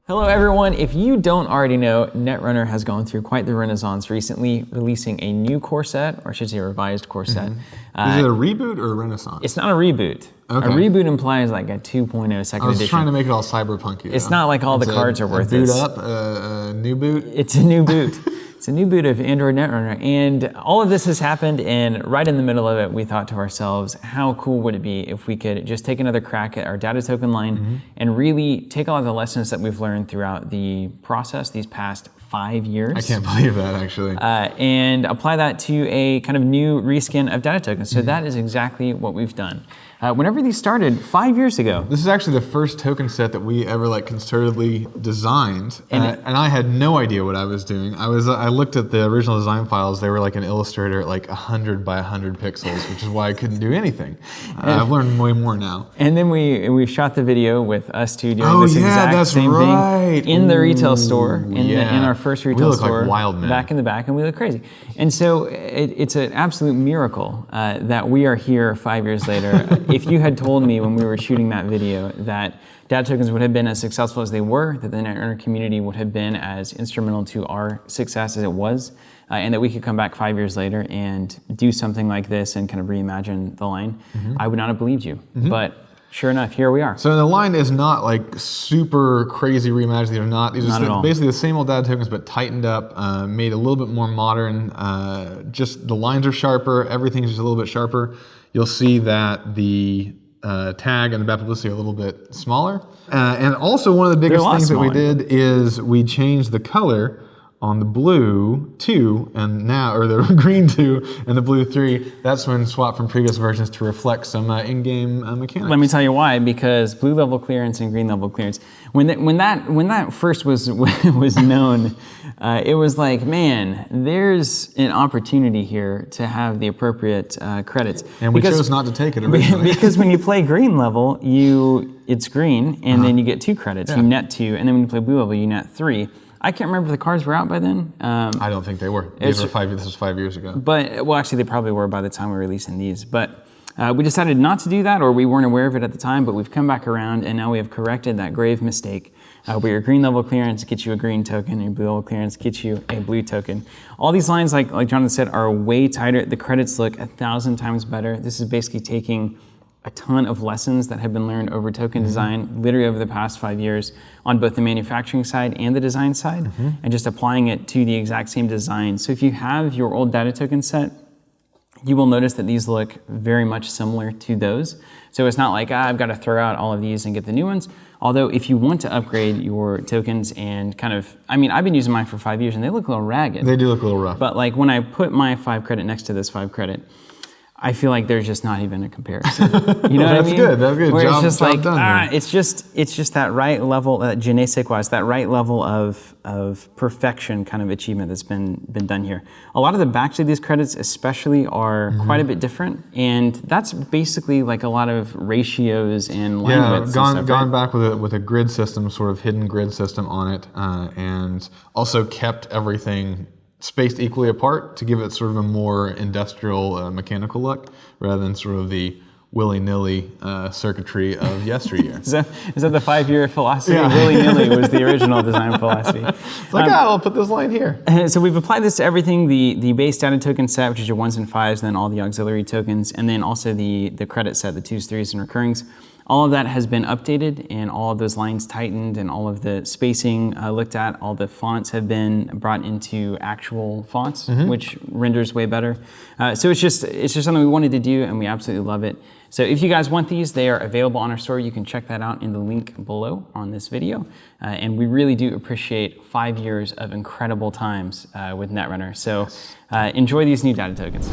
Hello everyone, if you don't already know, Netrunner has gone through quite the renaissance recently, releasing a new core set, or I should say a revised core set. Is it a reboot or a renaissance? It's not a reboot. Okay. A reboot implies like a 2.0 second edition. I was trying to make it all cyberpunky. It's not like all the cards are worth it. Boot up, a new boot? It's a new boot. It's a new boot of Android Netrunner, and all of this has happened, and right in the middle of it, we thought to ourselves, how cool would it be if we could just take another crack at our data token line and really take all of the lessons that we've learned throughout the process these past 5 years. I can't believe that, actually. And apply that to a kind of new reskin of data tokens. So that is exactly what we've done. Whenever these started 5 years ago. This is actually the first token set that we ever concertedly designed, and I had no idea what I was doing. I looked at the original design files. They were like an Illustrator at like 100 by 100 pixels, which is why I couldn't do anything. I've learned way more now. And then we shot the video with us two doing this exact same thing in the retail store, in our first retail store, like wild men. Back in the back, and we look crazy. And so it's an absolute miracle that we are here 5 years later. If you had told me when we were shooting that video that data tokens would have been as successful as they were, that the Netrunner community would have been as instrumental to our success as it was, and that we could come back 5 years later and do something like this and kind of reimagine the line, I would not have believed you. But sure enough, here we are. So the line is not like super crazy reimagined. They're not. These are basically the same old data tokens, but tightened up, made a little bit more modern. Just the lines are sharper. Everything's just a little bit sharper. You'll see that the tag and the bad publicity are a little bit smaller. And also one of the biggest things that we did is we changed the color on the blue 2 and now, or the green 2 and the blue 3. That's been swapped from previous versions to reflect some in-game mechanics. Let me tell you why, because blue level clearance and green level clearance, when that first was known, it was like, man, there's an opportunity here to have the appropriate credits. And we chose not to take it originally. Because when you play green level, it's green, and then you get 2 credits, you net 2, and then when you play blue level, you net 3. I can't remember if the cards were out by then. I don't think they were. This was 5 years ago. But, well, actually, they probably were by the time we were releasing these. But we decided not to do that, or we weren't aware of it at the time, but we've come back around, and now we have corrected that grave mistake where your green level clearance gets you a green token, and your blue level clearance gets you a blue token. All these lines, like Jonathan said, are way tighter. The credits look 1,000 times better. This is basically taking a ton of lessons that have been learned over token design, literally over the past 5 years, on both the manufacturing side and the design side, and just applying it to the exact same design. So if you have your old data token set, you will notice that these look very much similar to those. So it's not like, I've got to throw out all of these and get the new ones. Although if you want to upgrade your tokens and kind of, I mean, I've been using mine for 5 years and they look a little ragged. They do look a little rough. But like when I put my 5 credit next to this 5 credit, I feel like there's just not even a comparison. You know what I mean? That's good. Where it's just like, done, it's just that right level, je ne sais quoi, it's that right level of perfection kind of achievement that's been done here. A lot of the backs of these credits especially are quite a bit different, and that's basically like a lot of ratios and line widths. Gone back with a grid system, sort of hidden grid system on it, and also kept everything spaced equally apart to give it sort of a more industrial, mechanical look, rather than sort of the willy-nilly circuitry of yesteryear. Is that the 5-year philosophy? Yeah. Willy-nilly was the original design philosophy. It's like, I'll put this line here. So we've applied this to everything, the base data token set, which is your 1s and 5s, and then all the auxiliary tokens, and then also the credit set, the 2s, 3s, and recurrings. All of that has been updated, and all of those lines tightened, and all of the spacing looked at. All the fonts have been brought into actual fonts, which renders way better. So it's just something we wanted to do, and we absolutely love it. So if you guys want these, they are available on our store. You can check that out in the link below on this video. And we really do appreciate 5 years of incredible times with Netrunner. So enjoy these new data tokens.